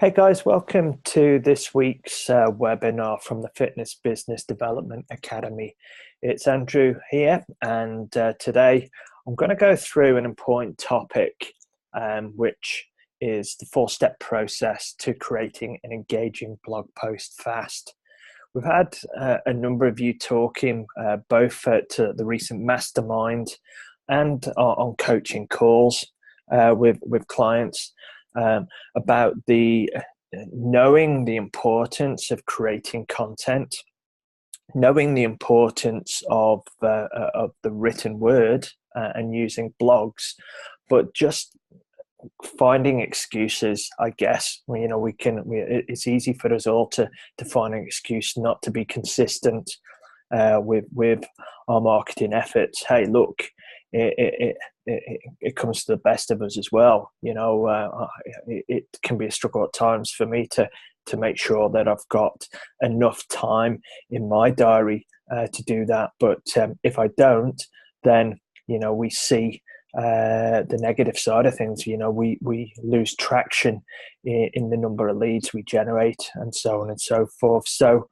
Hey guys, welcome to this week's webinar from the Fitness Business Development Academy. It's Andrew here, and today I'm going to go through an important topic, which is the four-step process to creating an engaging blog post fast. We've had a number of you talking both at the recent mastermind and on coaching calls with clients. About the knowing the importance of creating content, knowing the importance of the written word and using blogs, but just finding excuses. I guess it's easy for us all to find an excuse not to be consistent with our marketing efforts. Hey, look, it comes to the best of us as well. It can be a struggle at times for me to make sure that I've got enough time in my diary to do that. But if I don't, then we see the negative side of things. We lose traction in the number of leads we generate, and so on and so forth. So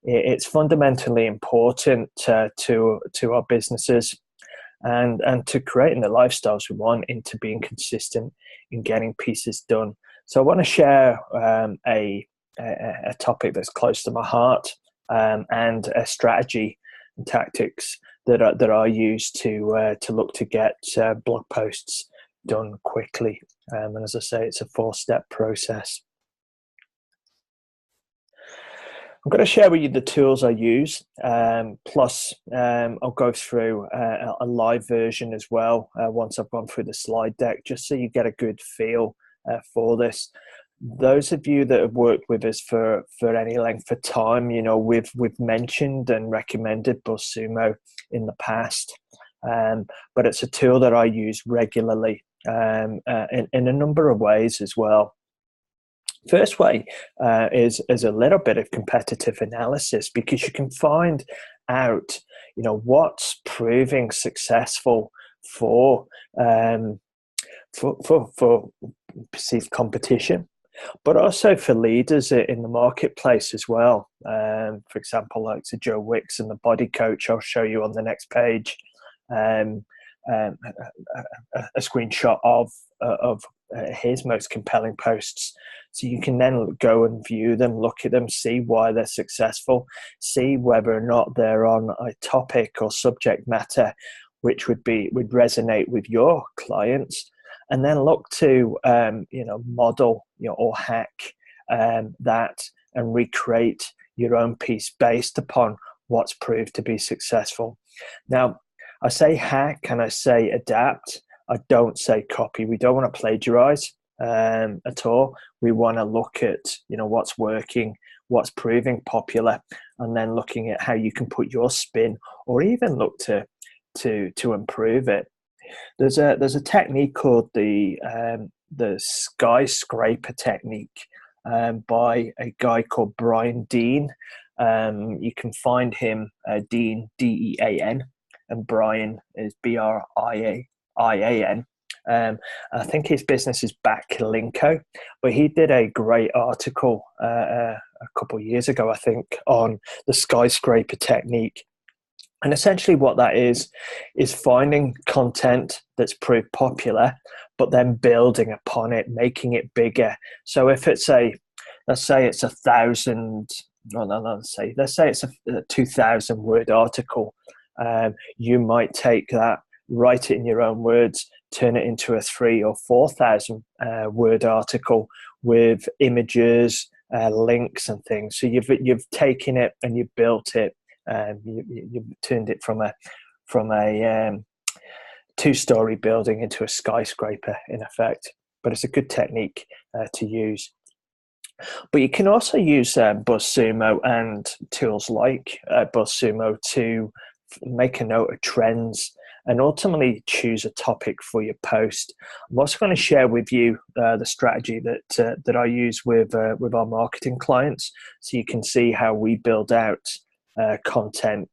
it's fundamentally important to our businesses and to creating the lifestyles we want, into being consistent in getting pieces done. So I want to share a topic that's close to my heart, and a strategy and tactics that I use to look to get blog posts done quickly. And as I say, it's a four-step process. I'm going to share with you the tools I use, plus I'll go through a live version as well once I've gone through the slide deck, just so you get a good feel for this. Those of you that have worked with us for any length of time, we've mentioned and recommended BuzzSumo in the past, but it's a tool that I use regularly in a number of ways as well. First way is a little bit of competitive analysis, because you can find out, what's proving successful for perceived competition, but also for leaders in the marketplace as well. For example, like Joe Wicks and the Body Coach, I'll show you on the next page a screenshot of his most compelling posts. So you can then go and view them, look at them, see why they're successful, see whether or not they're on a topic or subject matter which would resonate with your clients, and then look to model or hack that and recreate your own piece based upon what's proved to be successful. Now, I say hack and I say adapt. I don't say copy. We don't want to plagiarize at all. We want to look at what's working, what's proving popular, and then looking at how you can put your spin, or even look to improve it. There's a technique called the skyscraper technique by a guy called Brian Dean. You can find him Dean, Dean, and Brian is Brian. I think his business is Backlinko, but he did a great article a couple of years ago, I think, on the skyscraper technique. And essentially what that is finding content that's proved popular, but then building upon it, making it bigger. So if it's let's say it's a 2,000 word article, you might take that, write it in your own words, turn it into a 3,000 or 4,000 word article with images, links and things. So you've taken it and you've built it. You've turned it from a two-story building into a skyscraper, in effect. But it's a good technique to use. But you can also use BuzzSumo and tools like BuzzSumo to make a note of trends and ultimately choose a topic for your post. I'm also going to share with you the strategy that I use with our marketing clients, so you can see how we build out content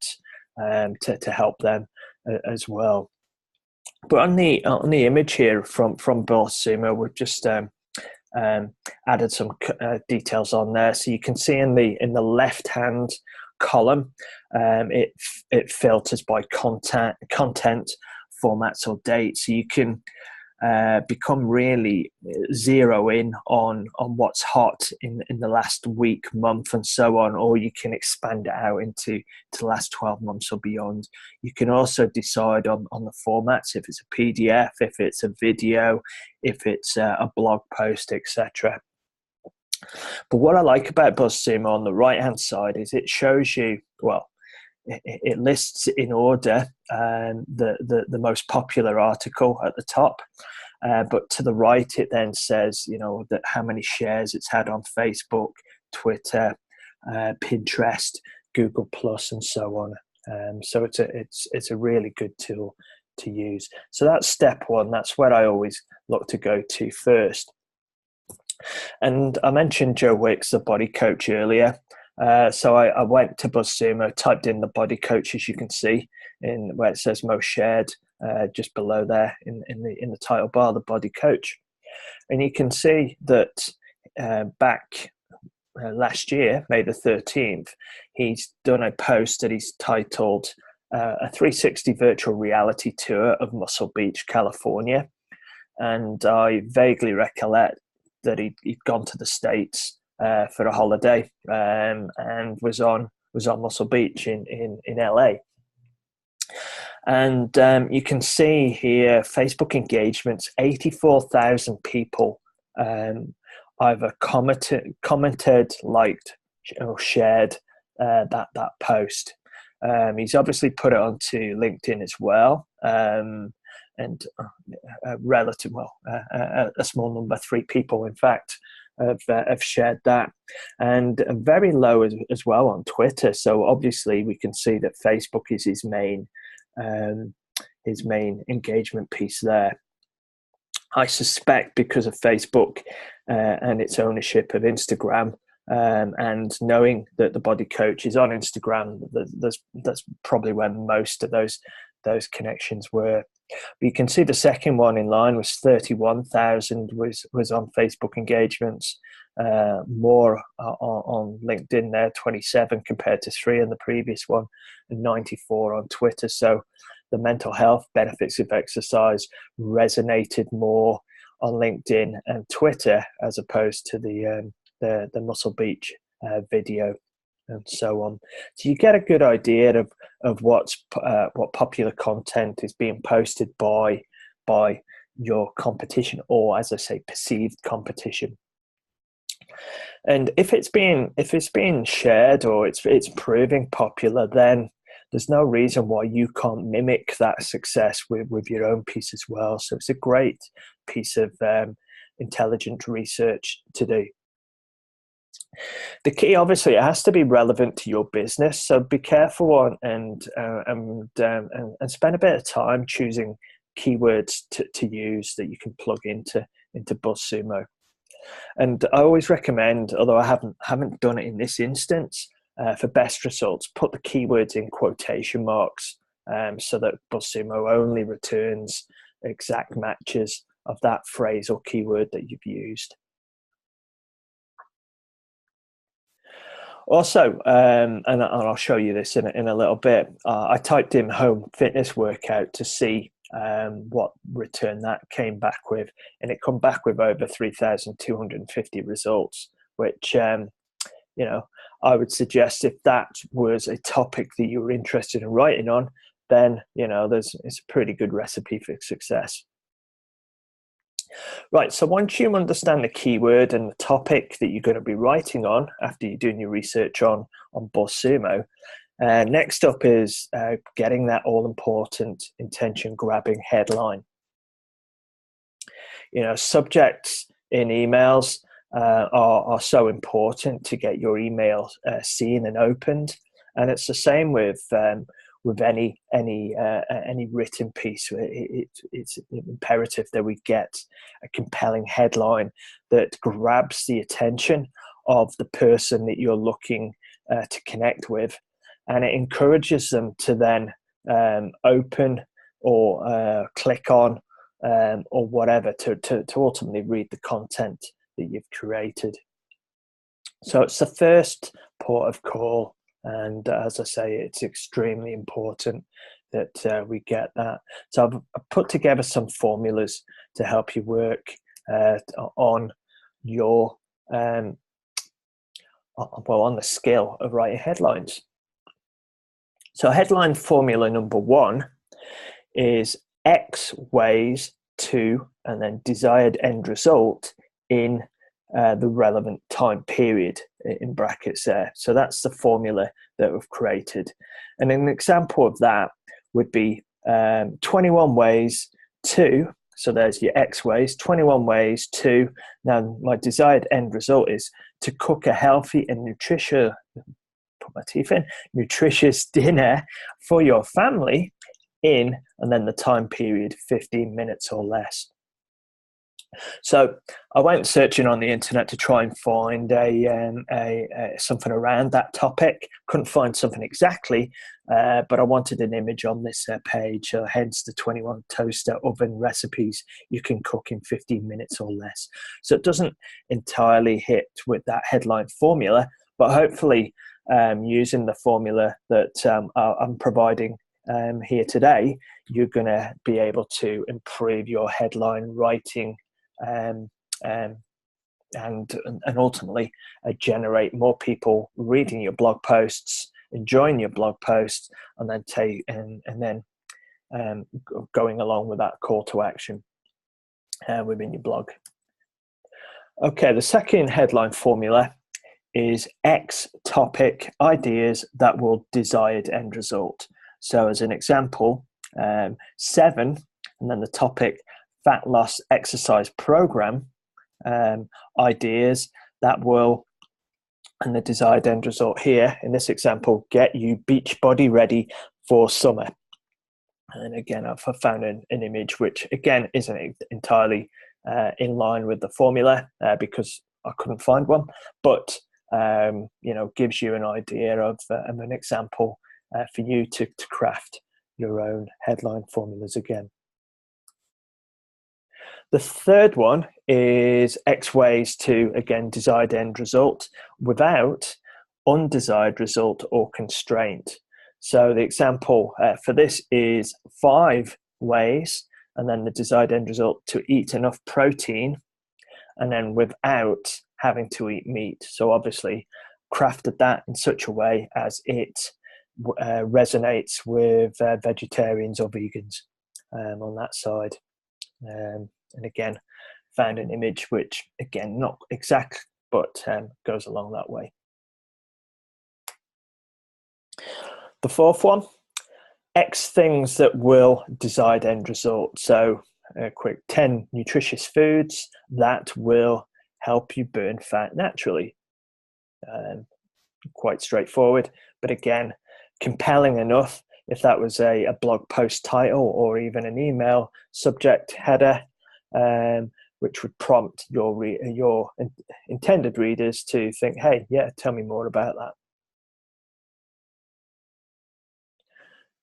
to help them as well. But on the image here from BuzzSumo, we've just added some details on there. So you can see in the left hand column, it filters by content, formats, or dates. So you can become really zero in on what's hot in the last week, month, and so on, or you can expand it out into the last 12 months or beyond. You can also decide on the formats, if it's a PDF, if it's a video, if it's a blog post, etc. But what I like about BuzzSumo on the right hand side is it shows you, well, it lists in order the most popular article at the top, but to the right it then says, that how many shares it's had on Facebook, Twitter, Pinterest, Google Plus, and so on. So it's a really good tool to use. So that's step one. That's where I always look to go to first. And I mentioned Joe Wicks, the body coach, earlier. So I went to BuzzSumo, typed in the body coach, as you can see, in where it says most shared, just below there in the title bar, the body coach. And you can see that back last year, May the 13th, he's done a post that he's titled a 360 virtual reality tour of Muscle Beach, California. And I vaguely recollect that he'd gone to the States for a holiday and was on Muscle Beach in LA. And you can see here Facebook engagements, 84,000 people either commented, liked, or shared that post. He's obviously put it onto LinkedIn as well. And a small number, 3 people, in fact, have shared that, and very low as well on Twitter. So obviously we can see that Facebook is his main engagement piece there. I suspect because of Facebook and its ownership of Instagram, and knowing that the body coach is on Instagram, that's probably where most of those connections were. But you can see the second one in line was 31,000 was on Facebook engagements, more on LinkedIn there, 27 compared to 3 in the previous one, and 94 on Twitter. So the mental health benefits of exercise resonated more on LinkedIn and Twitter as opposed to the Muscle Beach video, and so on. So you get a good idea of what popular content is being posted by your competition, or, as I say, perceived competition. And if it's being shared or it's proving popular, then there's no reason why you can't mimic that success with your own piece as well. So it's a great piece of intelligent research to do. The key, obviously, it has to be relevant to your business. So be careful and spend a bit of time choosing keywords to use that you can plug into BuzzSumo. And I always recommend, although I haven't done it in this instance, for best results, put the keywords in quotation marks so that BuzzSumo only returns exact matches of that phrase or keyword that you've used. Also, and I'll show you this in a little bit, I typed in home fitness workout to see what return that came back with, and it come back with over 3,250 results, which, I would suggest if that was a topic that you were interested in writing on, then, it's a pretty good recipe for success. Right, so once you understand the keyword and the topic that you're going to be writing on after you're doing your research on BuzzSumo, next up is getting that all-important intention-grabbing headline. Subjects in emails are so important to get your email seen and opened, and it's the same with any written piece. It's imperative that we get a compelling headline that grabs the attention of the person that you're looking to connect with, and it encourages them to then open or click on or whatever to ultimately read the content that you've curated. So it's the first port of call, and as I say, it's extremely important that we get that. So I've put together some formulas to help you work on your on the skill of writing headlines. So headline formula number 1 is X ways to, and then desired end result in the relevant time period, in brackets there. So that's the formula that we've created. And an example of that would be 21 ways to, so there's your X ways, 21 ways to, now my desired end result is to cook a healthy and nutritious, put my teeth in, nutritious dinner for your family in, and then the time period, 15 minutes or less. So I went searching on the internet to try and find something around that topic. Couldn't find something exactly, but I wanted an image on this page, hence the 21 toaster oven recipes you can cook in 15 minutes or less. So it doesn't entirely hit with that headline formula, but hopefully using the formula that I'm providing here today, you're going to be able to improve your headline writing and ultimately generate more people reading your blog posts, enjoying your blog posts, and then going along with that call to action within your blog. Okay, the second headline formula is X topic ideas that will desired end result. So as an example, 7, and then the topic fat loss exercise program ideas that will, and the desired end result here in this example, get you beach body ready for summer. And again, I've found an image which again isn't entirely in line with the formula because I couldn't find one, but gives you an idea of an example for you to craft your own headline formulas again. The third one is X ways to, again, desired end result without undesired result or constraint. So the example for this is 5 ways, and then the desired end result to eat enough protein, and then without having to eat meat. So obviously crafted that in such a way as it resonates with vegetarians or vegans on that side. And again, found an image which, again, not exact, but goes along that way. The fourth one, X things that will desired end result. So a quick 10 nutritious foods that will help you burn fat naturally. Quite straightforward, but again, compelling enough if that was a blog post title or even an email subject header, which would prompt your intended readers to think, hey, yeah, tell me more about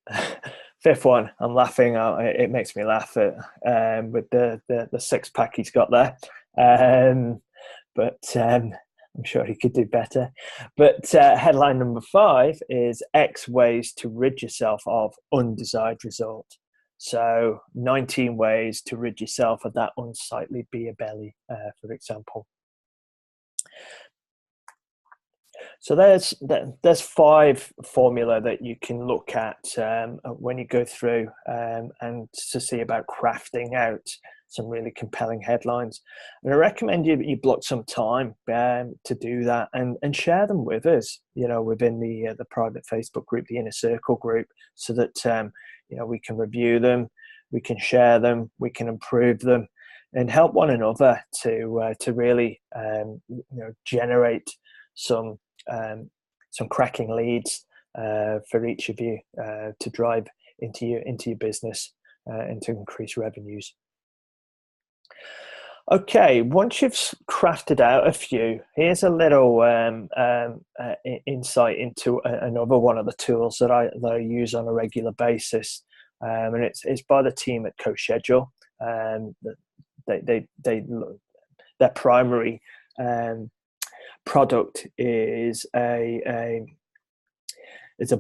that. Fifth one, I'm laughing. It makes me laugh with the 6-pack he's got there. But I'm sure he could do better. But headline number 5 is X ways to rid yourself of undesired result. So 19 ways to rid yourself of that unsightly beer belly, for example. So there's 5 formula that you can look at when you go through and to see about crafting out some really compelling headlines. And I recommend you block some time to do that and share them with us, within the private Facebook group, the Inner Circle group, so that we can review them, we can share them, we can improve them, and help one another to really generate some cracking leads for each of you to drive into your business and to increase revenues. Okay, once you've crafted out a few, here's a little insight into another one of the tools that I use on a regular basis, and it's by the team at CoSchedule. They their primary product is a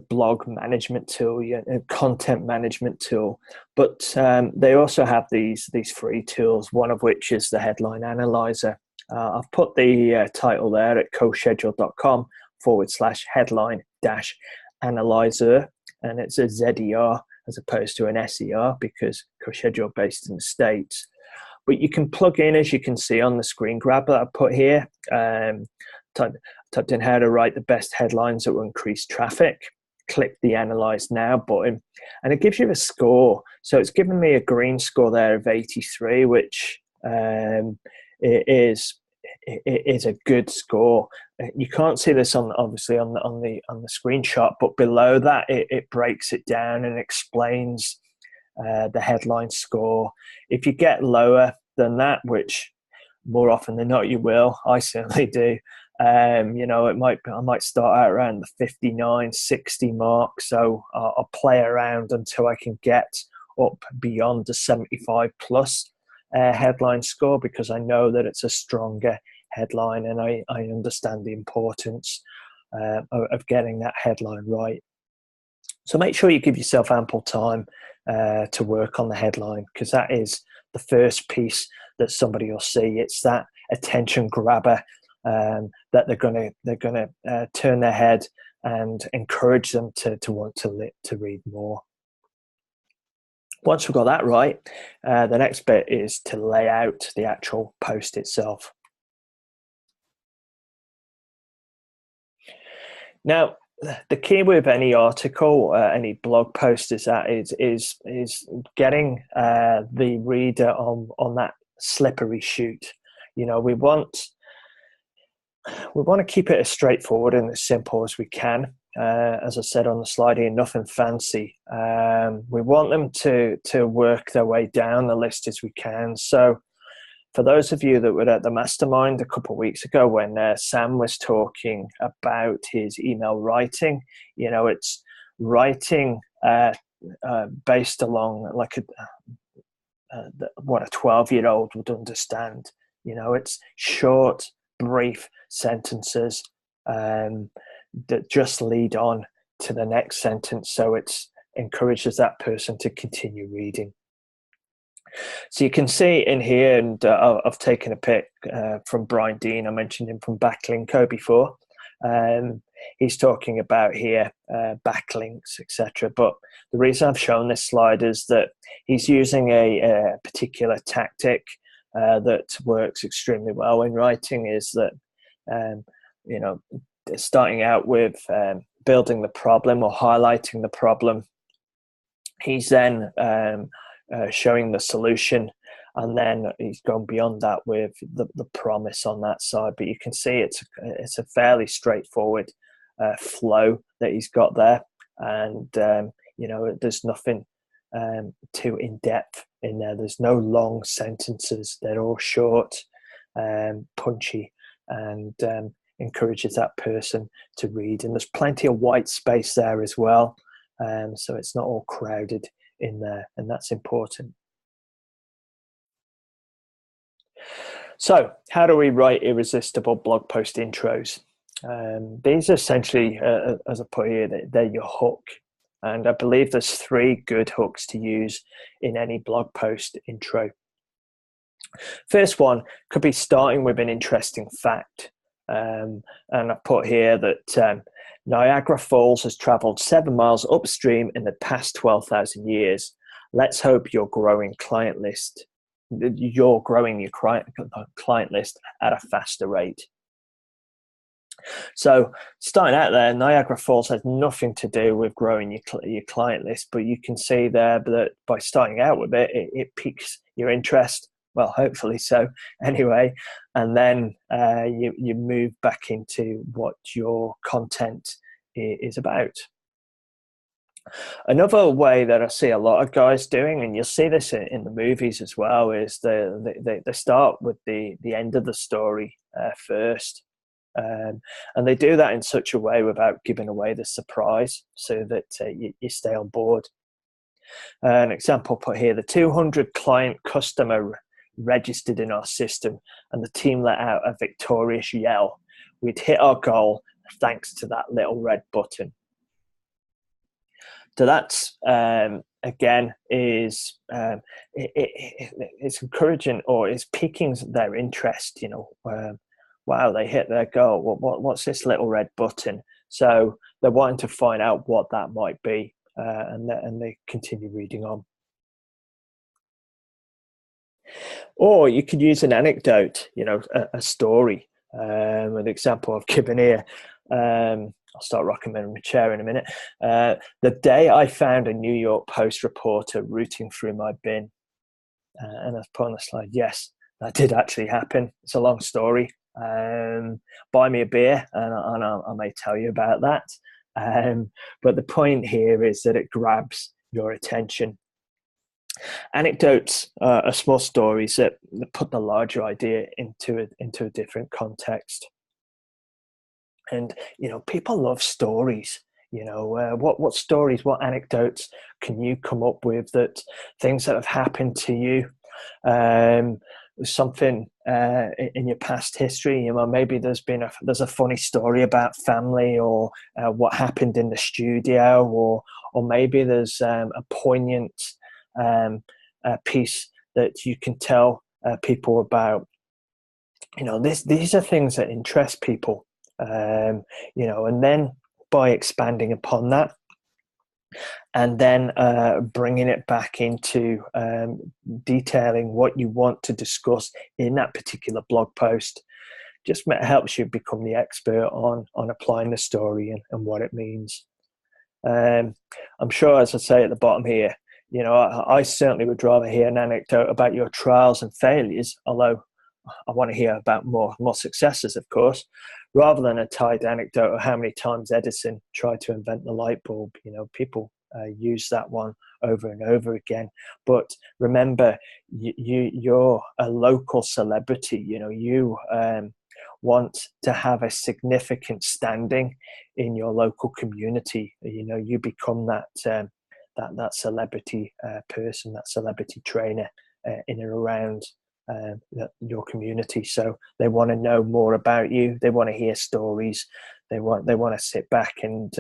blog management tool, a content management tool. But they also have these free tools, one of which is the headline analyzer. I've put the title there at coschedule.com/headline-analyzer, and it's a ZER as opposed to an SER because CoSchedule based in the States. But you can plug in, as you can see on the screen grab that I put here, typed in how to write the best headlines that will increase traffic. Click the Analyze Now button, and it gives you a score. So it's given me a green score there of 83, which it is a good score. You can't see this obviously on the screenshot, but below that it breaks it down and explains the headline score. If you get lower than that, which more often than not you will, I certainly do. I might start out around the 59, 60 mark. So I'll play around until I can get up beyond the 75 plus headline score, because I know that it's a stronger headline, and I understand the importance of getting that headline right. So make sure you give yourself ample time to work on the headline, because that is the first piece that somebody will see. It's that attention grabber that they're gonna turn their head and encourage them to want to read more. Once we've got that right, the next bit is to lay out the actual post itself. Now, the key with any article, any blog post is getting the reader on that slippery shoot. We want to keep it as straightforward and as simple as we can. As I said on the slide here, nothing fancy. We want them to work their way down the list as we can. So for those of you that were at the mastermind a couple of weeks ago when Sam was talking about his email writing, it's writing based along like what a 12-year-old would understand. It's short, brief sentences that just lead on to the next sentence, so it encourages that person to continue reading. So you can see in here, and I've taken a pic from Brian Dean. I mentioned him from Backlinko before. He's talking about here backlinks, etc. But the reason I've shown this slide is that he's using a particular tactic that works extremely well in writing. Is that starting out with building the problem or highlighting the problem. He's then showing the solution, and then he's gone beyond that with the promise on that side. But you can see it's a fairly straightforward flow that he's got there, and there's nothing too in-depth in there. There's no long sentences. They're all short, punchy, and encourages that person to read. And there's plenty of white space there as well, so it's not all crowded in there, and that's important. So how do we write irresistible blog post intros? These are essentially, as I put here, they're your hook, and I believe there's 3 good hooks to use in any blog post intro. First one could be starting with an interesting fact, and I put here that Niagara Falls has traveled 7 miles upstream in the past 12,000 years. Let's hope you're growing client list. You're growing your client list at a faster rate. So starting out there, Niagara Falls has nothing to do with growing your client list, but you can see there that by starting out with it piques your interest. Well, hopefully so anyway. And then you move back into what your content is about. Another way that I see a lot of guys doing, and you'll see this in the movies as well, is they start with the end of the story first. And they do that in such a way without giving away the surprise, so that you stay on board. An example put here: the 200 client customer registered in our system, and the team let out a victorious yell. We'd hit our goal thanks to that little red button. So that's again is it's encouraging, or it's piquing their interest. Wow, they hit their goal. What's this little red button? So they're wanting to find out what that might be, and they continue reading on. Or you could use an anecdote, a story. An example I've given here. I'll start rocking my chair in a minute. The day I found a New York Post reporter rooting through my bin, and I've put on the slide, yes, that did actually happen. It's a long story. Buy me a beer, and I may tell you about that. But the point here is that it grabs your attention. Anecdotes are small stories that put the larger idea into a different context. And people love stories. What stories, what anecdotes can you come up with, that things that have happened to you, something in your past history? Maybe there's a funny story about family, or what happened in the studio, or maybe there's a poignant piece that you can tell people about. These are things that interest people. And then by expanding upon that, and then bringing it back into detailing what you want to discuss in that particular blog post, just helps you become the expert on applying the story and what it means. I'm sure, as I say at the bottom here, I certainly would rather hear an anecdote about your trials and failures, although I want to hear about more successes, of course, rather than a tied anecdote of how many times Edison tried to invent the light bulb. People use that one over and over again. But remember, you're a local celebrity. You want to have a significant standing in your local community. You become that celebrity person, that celebrity trainer in and around your community. So they want to know more about you. They want to hear stories. They want to sit back and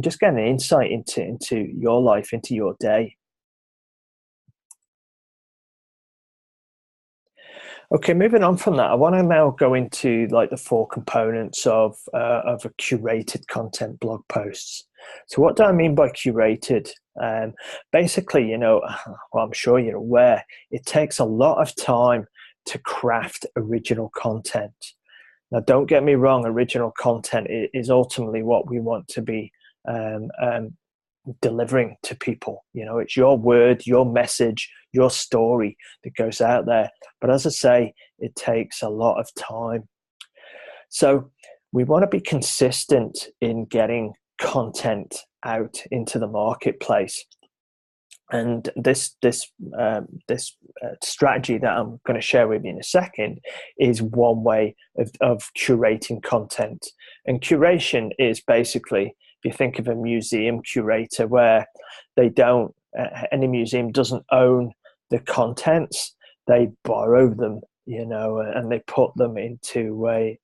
just get an insight into your life, into your day. Okay, moving on from that, I want to now go into the 4 components of a curated content blog posts. So what do I mean by curated? Basically, well, I'm sure you're aware, it takes a lot of time to craft original content. Now, don't get me wrong, original content is ultimately what we want to be delivering to people. It's your word, your message, your story that goes out there. But as I say, it takes a lot of time. So we want to be consistent in getting content out into the marketplace. And this strategy that I'm going to share with you in a second is one way of curating content. And curation is basically, if you think of a museum curator, where any museum doesn't own the contents, they borrow them, and they put them into a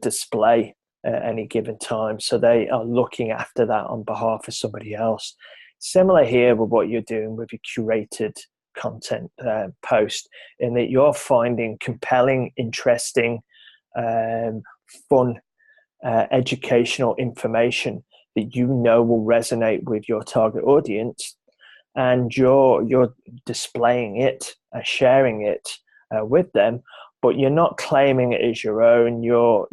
display at any given time. So they are looking after that on behalf of somebody else. Similar here with what you're doing with your curated content post, in that you're finding compelling, interesting, fun, educational information that will resonate with your target audience, and you're displaying it, sharing it with them, but you're not claiming it as your own. You're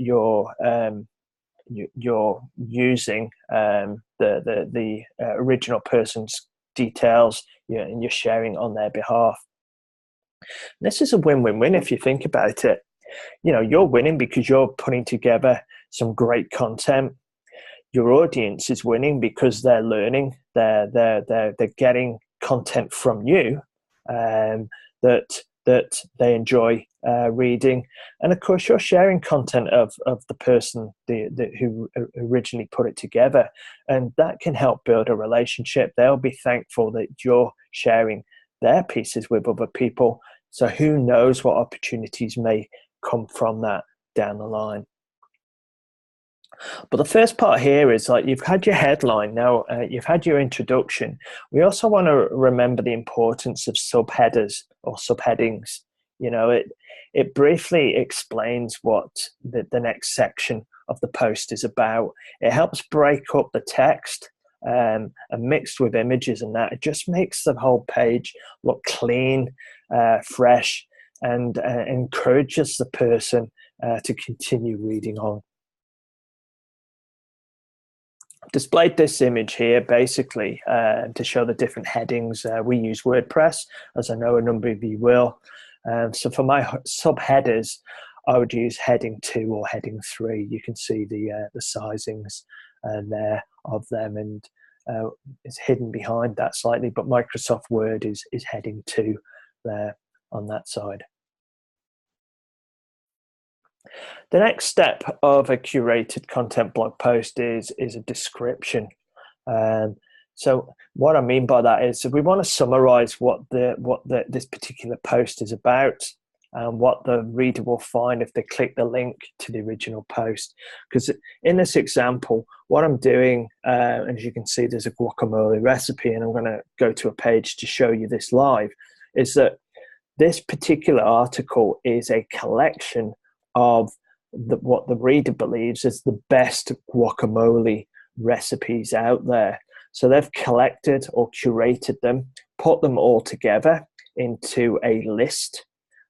using the original person's details, and you're sharing on their behalf. This is a win-win-win if you think about it. You're winning because you're putting together some great content. Your audience is winning because they're learning. They're getting content from you that they enjoy reading, and of course you're sharing content of the person who originally put it together, and that can help build a relationship. They'll be thankful that you're sharing their pieces with other people. So who knows what opportunities may come from that down the line. But the first part here is like you've had your headline, now you've had your introduction. We also want to remember the importance of subheaders or subheadings. You know, it briefly explains what the next section of the post is about. It helps break up the text and mixed with images, and that it just makes the whole page look clean, fresh, and encourages the person to continue reading on. Displayed this image here basically to show the different headings. We use WordPress, as I know a number of you will. So for my subheaders, I would use heading 2 or heading 3. You can see the sizings there of them, and it's hidden behind that slightly, but Microsoft Word is heading 2 there on that side. The next step of a curated content blog post is a description. So what I mean by that is we want to summarize what this particular post is about and what the reader will find if they click the link to the original post. Because in this example, what I'm doing, as you can see, there's a guacamole recipe, and I'm going to go to a page to show you this live, is that this particular article is a collection of what the reader believes is the best guacamole recipes out there. So they've collected or curated them, put them all together into a list,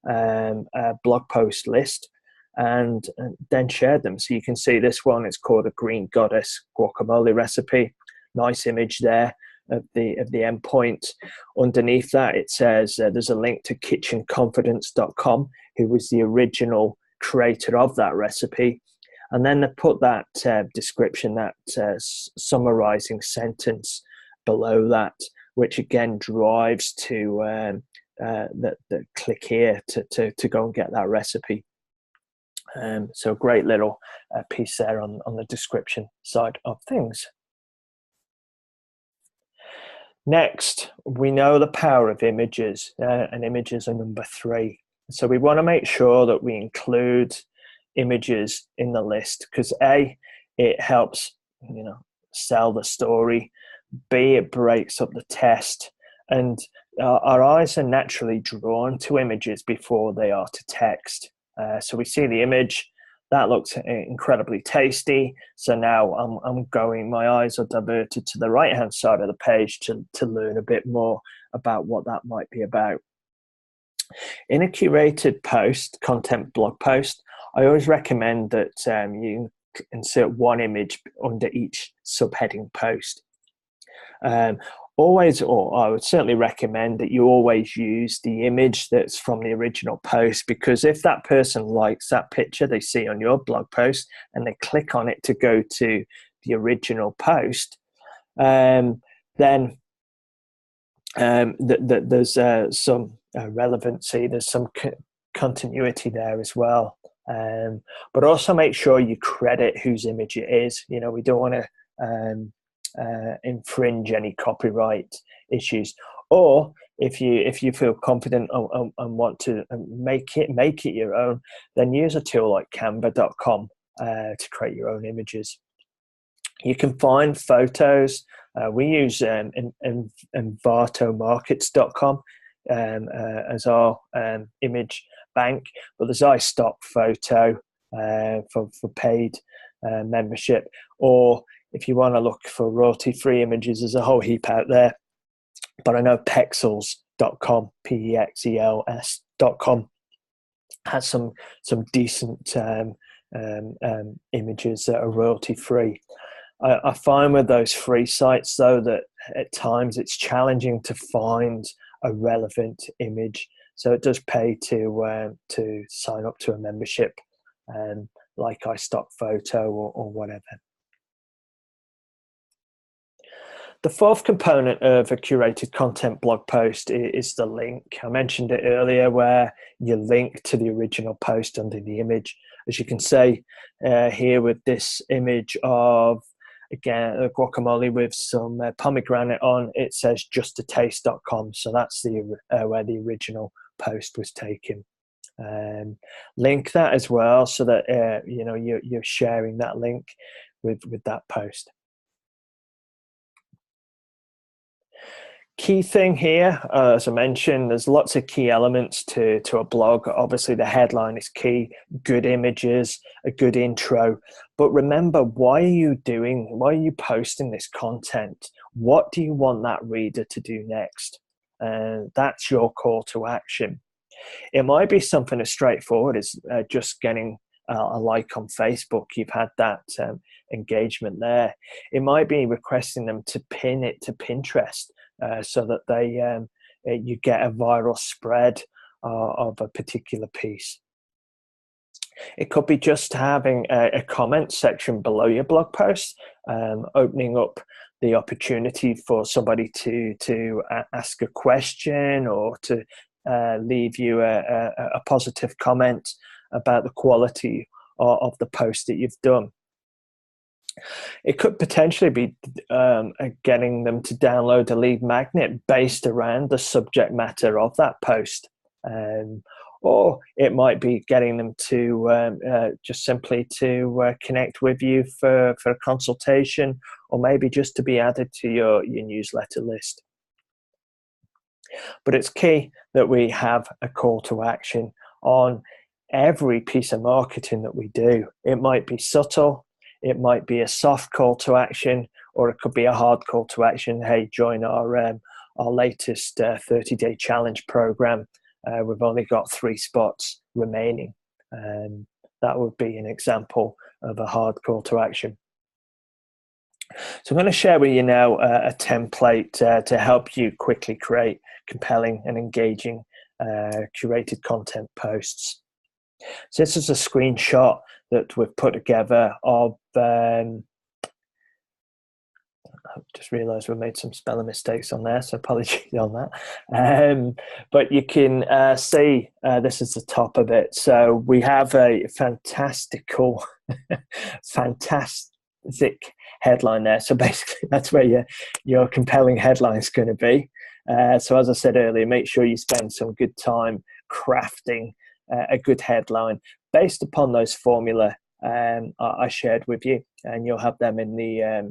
a blog post list, and then shared them. So you can see this one, it's called a Green Goddess guacamole recipe. Nice image there of the endpoint. Underneath that, it says there's a link to kitchenconfidence.com, who was the original creator of that recipe, and then they put that description, that summarizing sentence below that, which again drives to the click here to go and get that recipe. So great little piece there on the description side of things. Next, we know the power of images, and images are number 3. So we want to make sure that we include images in the list, because A, it helps, you know, sell the story. B, it breaks up the text, and our eyes are naturally drawn to images before they are to text. So we see the image, that looks incredibly tasty. So now my eyes are diverted to the right-hand side of the page to learn a bit more about what that might be about. In a curated post, content blog post, I always recommend that you insert one image under each subheading post. Always, or I would certainly recommend that you always use the image that's from the original post, because if that person likes that picture they see on your blog post and they click on it to go to the original post, then there's some relevancy, there's some continuity there as well. But also make sure you credit whose image it is. You know, we don't want to infringe any copyright issues. Or if you feel confident and want to make it your own, then use a tool like canva.com to create your own images. You can find photos. We use envatomarkets.com as our image bank, but there's iStock Photo for paid membership. Or if you want to look for royalty-free images, there's a whole heap out there. But I know pexels.com, PEXELS.com, has some decent images that are royalty-free. I find with those free sites, though, that at times it's challenging to find a relevant image. So it does pay to sign up to a membership, like iStock Photo or whatever. The fourth component of a curated content blog post is the link. I mentioned it earlier, where you link to the original post under the image. As you can see here with this image of again, a guacamole with some pomegranate on. It says justataste.com, so that's the where the original post was taken. Link that as well, so that you know, you're sharing that link with that post. Key thing here, as I mentioned, there's lots of key elements to a blog. Obviously, the headline is key, good images, a good intro. But remember, why are you posting this content? What do you want that reader to do next? That's your call to action. It might be something as straightforward as just getting a like on Facebook. You've had that engagement there. It might be requesting them to pin it to Pinterest, so that you get a viral spread of a particular piece. It could be just having a comment section below your blog post, opening up the opportunity for somebody to ask a question, or to leave you a positive comment about the quality of the post that you've done. It could potentially be getting them to download a lead magnet based around the subject matter of that post. Or it might be getting them to just simply to connect with you for a consultation, or maybe just to be added to your newsletter list. But it's key that we have a call to action on every piece of marketing that we do. It might be subtle, it might be a soft call to action, or it could be a hard call to action. Hey, join our latest 30-day challenge program. We've only got 3 spots remaining. That would be an example of a hard call to action. So I'm going to share with you now a template to help you quickly create compelling and engaging curated content posts. So this is a screenshot that we've put together of, I just realized we made some spelling mistakes on there, so apologies on that. But you can see this is the top of it. So we have a fantastic headline there. So basically that's where your compelling headline is going to be. So as I said earlier, make sure you spend some good time crafting a good headline based upon those formula I shared with you, and you'll have them in the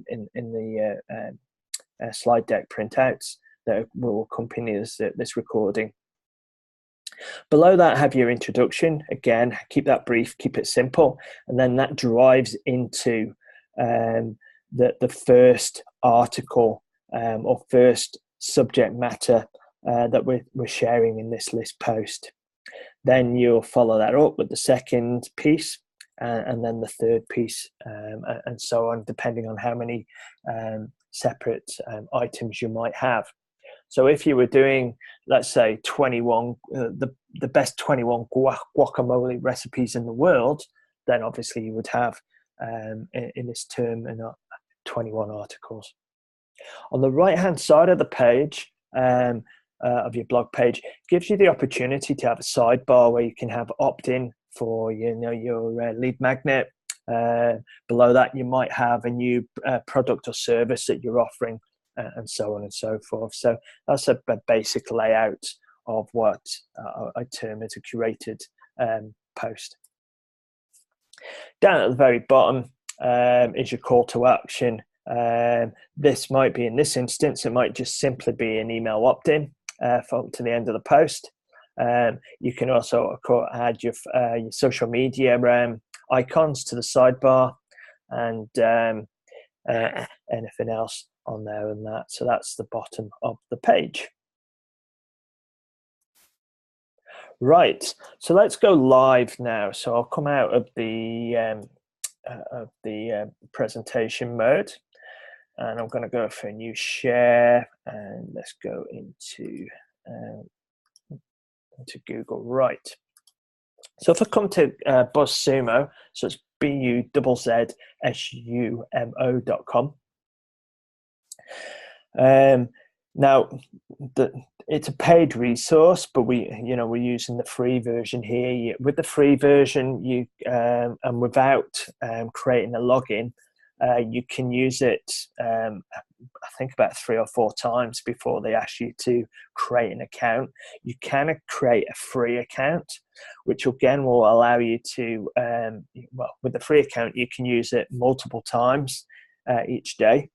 slide deck printouts that will accompany this recording. Below that, have your introduction. Again, keep that brief, keep it simple, and then that drives into the first article or first subject matter that we're sharing in this list post. Then you'll follow that up with the second piece, and then the third piece, and so on, depending on how many separate items you might have. So if you were doing, let's say, 21, the best 21 guacamole recipes in the world, then obviously you would have in this term 21 articles. On the right-hand side of the page, of your blog page, gives you the opportunity to have a sidebar where you can have opt-in for your lead magnet. Below that, you might have a new product or service that you're offering, and so on and so forth. So that's a basic layout of what I term as a curated post. Down at the very bottom is your call to action. This might be, in this instance, it might just simply be an email opt-in to the end of the post. You can also add your social media icons to the sidebar, and anything else on there and that. So that's the bottom of the page. Right, so let's go live now. So I'll come out of the presentation mode, and I'm going to go for a new share, and let's go into Google. Right. So if I come to BuzzSumo, so it's BUZZSUMO.com. Now, it's a paid resource, but we're using the free version here. With the free version, and without creating a login, You can use it, I think, about 3 or 4 times before they ask you to create an account. You can create a free account, which again will allow you to, well, with the free account, you can use it multiple times each day.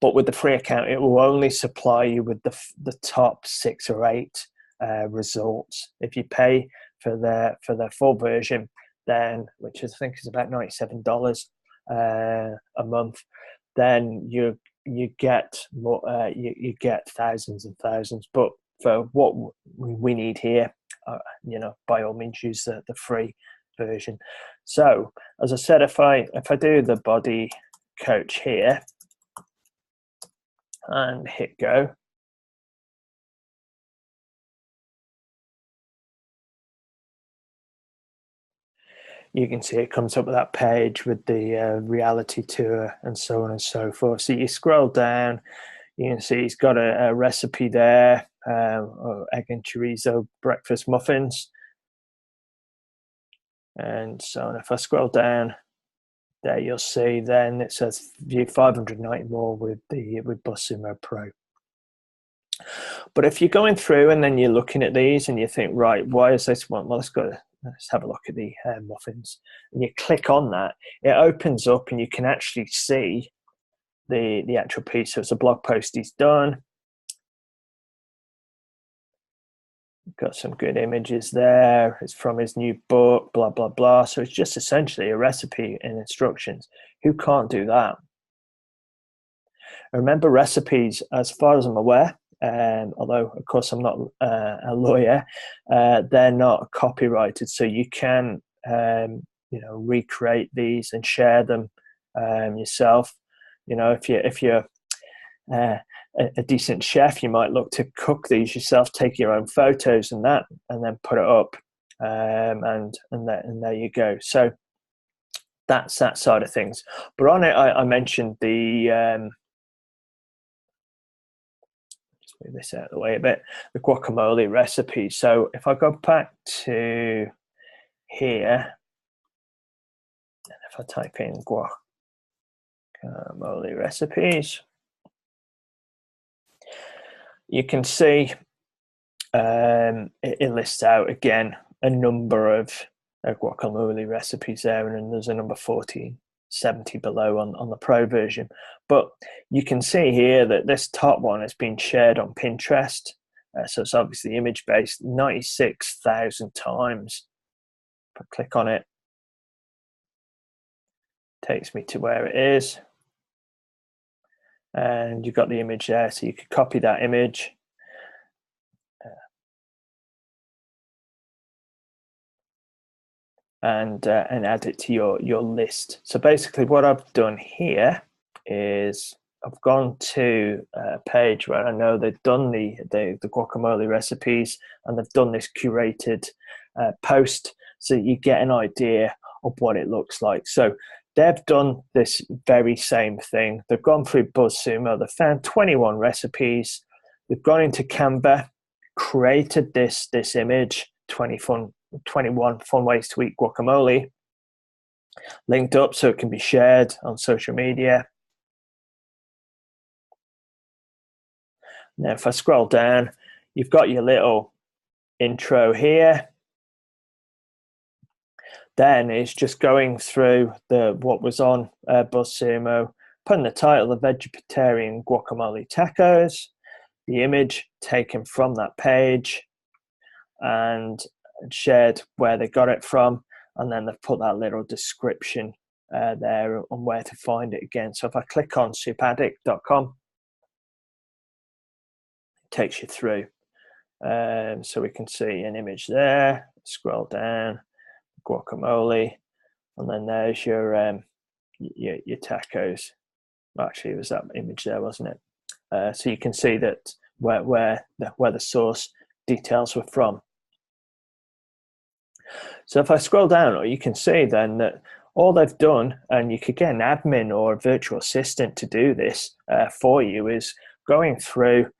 But with the free account, it will only supply you with the top 6 or 8 results. If you pay for the full version, then, which I think is about $97 a month, then you get more, you get thousands and thousands. But for what we need here, by all means use the free version. So as I said, if I do the body coach here and hit go, you can see it comes up with that page with the reality tour and so on and so forth. So you scroll down, you can see he's got a recipe there, egg and chorizo breakfast muffins, and so on. If I scroll down, there you'll see then it says view 590 more with BuzzSumo Pro. But if you're going through and then you're looking at these and you think, right, why is this one? Well, let's have a look at the muffins. And you click on that, it opens up and you can actually see the actual piece. So it's a blog post he's done. Got some good images there. It's from his new book, blah, blah, blah. So it's just essentially a recipe and instructions. Who can't do that? Remember, recipes, as far as I'm aware, although of course I'm not a lawyer, they're not copyrighted, so you can recreate these and share them yourself. If you're a decent chef, you might look to cook these yourself, take your own photos and then put it up, and there you go. So that's that side of things. But on it, I mentioned the move this out of the way a bit, the guacamole recipe. So if I go back to here, and if I type in guacamole recipes, you can see it lists out again a number of guacamole recipes there, and then there's a number 70 below on the pro version. But you can see here that this top one has been shared on Pinterest, so it's obviously image based 96,000 times. If I click on it, it takes me to where it is, and you've got the image there, so you could copy that image and add it to your list. So basically what I've done here is I've gone to a page where I know they've done the guacamole recipes, and they've done this curated post, so you get an idea of what it looks like. So they've done this very same thing. They've gone through BuzzSumo, they've found 21 recipes, they've gone into Canva, created this image, 21 fun ways to eat guacamole, linked up so it can be shared on social media. Now if I scroll down, you've got your little intro here. Then it's just going through what was on BuzzSumo, putting the title of vegetarian guacamole tacos, the image taken from that page, and shared where they got it from, and then they've put that little description there on where to find it again. So if I click on soupaddict.com, it takes you through, so we can see an image there. Scroll down, guacamole, and then there's your tacos. Actually, it was that image there, wasn't it? So you can see that where the source details were from. So if I scroll down, you can see then that all they've done, and you could get an admin or a virtual assistant to do this for you, is going through,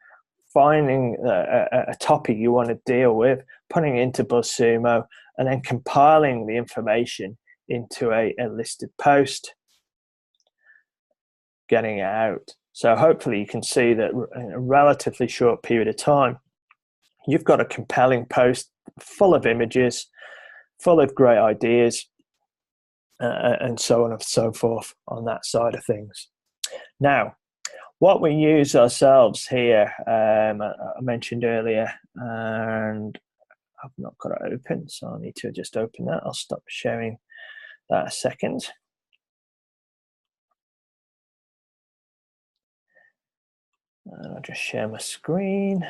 finding a topic you want to deal with, putting it into BuzzSumo, and then compiling the information into a listed post. getting it out. So hopefully you can see that in a relatively short period of time, you've got a compelling post full of images, full of great ideas, and so on and so forth on that side of things. Now, what we use ourselves here, I mentioned earlier, and I've not got it open, so I need to just open that. I'll stop sharing that a second. And I'll just share my screen.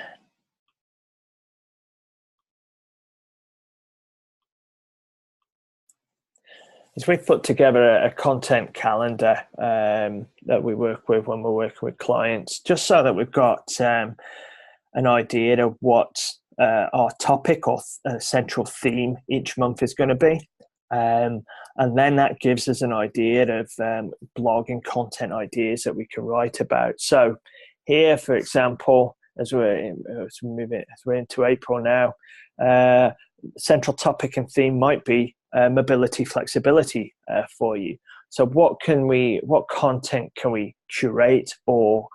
Is we've put together a content calendar that we work with when we're working with clients, just so that we've got an idea of what our topic or central theme each month is going to be. And then that gives us an idea of blog and content ideas that we can write about. So here, for example, as we're into April now, central topic and theme might be mobility flexibility for you. So what content can we curate or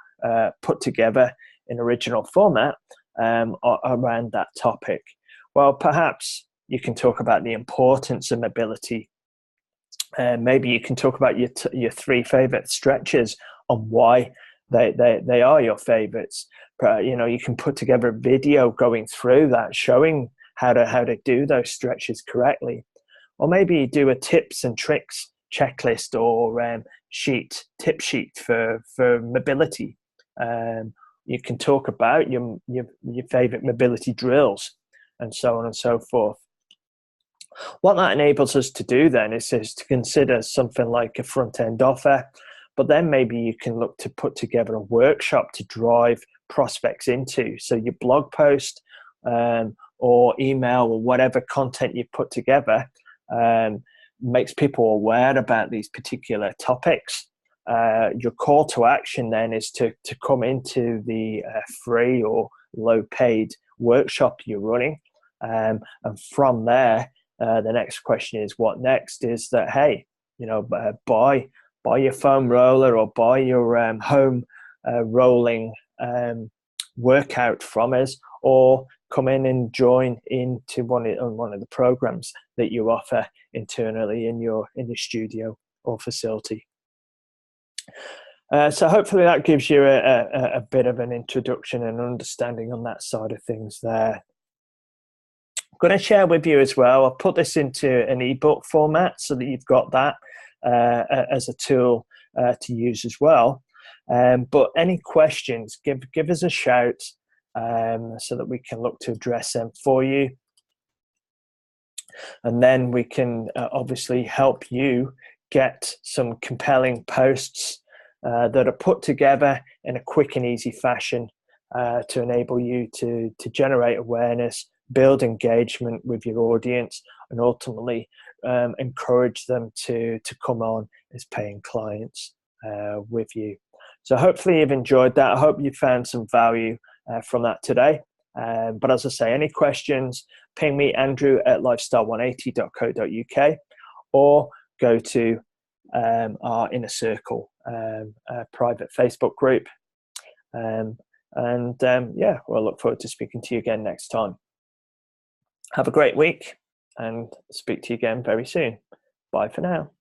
put together in original format around that topic? Well, perhaps you can talk about the importance of mobility. Maybe you can talk about your 3 favorite stretches and why they are your favorites. You can put together a video going through that, showing how to do those stretches correctly. Or maybe you do a tips and tricks checklist or tip sheet for mobility. You can talk about your favorite mobility drills and so on and so forth. What that enables us to do then is to consider something like a front-end offer, but then maybe you can look to put together a workshop to drive prospects into. So your blog post or email or whatever content you put together makes people aware about these particular topics. Your call to action then is to come into the free or low paid workshop you're running. And from there, the next question is what next? Is that, hey, buy your foam roller or buy your home rolling workout from us, or come in and join into one of the programs that you offer internally in your studio or facility. So hopefully that gives you a bit of an introduction and understanding on that side of things there. I'm going to share with you as well, I'll put this into an ebook format so that you've got that as a tool to use as well. But any questions, give us a shout so that we can look to address them for you. And then we can obviously help you get some compelling posts that are put together in a quick and easy fashion to enable you to generate awareness, build engagement with your audience, and ultimately encourage them to come on as paying clients with you. So hopefully you've enjoyed that. I hope you found some value from that today. But as I say, any questions, ping me, andrew@lifestyle180.co.uk, or go to our Inner Circle private Facebook group. Yeah, we'll look forward to speaking to you again next time. Have a great week and speak to you again very soon. Bye for now.